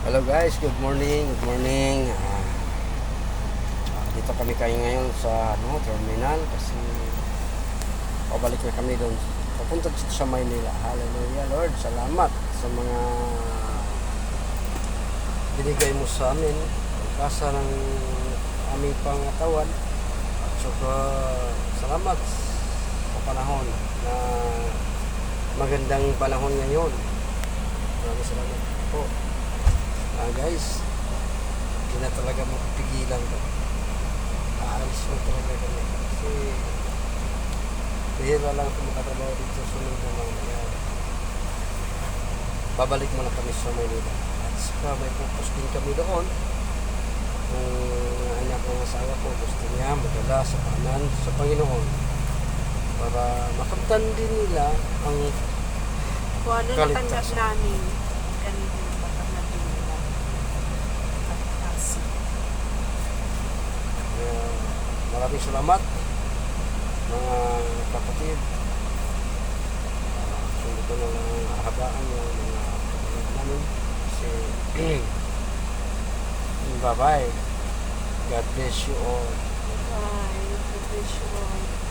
Hello guys, good morning, good morning. Dito kami kayo ngayon sa terminal kasi pabalik na kami doon. Papunta dito sa Maynila. Hallelujah, Lord. Salamat sa mga binigay mo sa amin. Pagkasa ng aming pangatawan. At saka salamat sa panahon na magandang panahon ngayon. Maraming salamat po. Guys, hindi na talaga mapipigilan ko. Aalis mo talaga kami kasi bihira lang ako makatrabaho dito sa sunod na lang. Kaya babalik mo na kami sa Maynila. At saka may purpose din kami doon. Kung anak ng asawa ko gusto niya magdala sa kanan sa Panginoon para makamtan din nila ang kung ano natanggap kaligtasan. namin, ganun din ang tatanggap din nila. Maraming salamat mga kapatid. Kung ito na lang hahabaan yung mga kapatid namin kasi bye bye. God bless you all. Bye. God bless you all.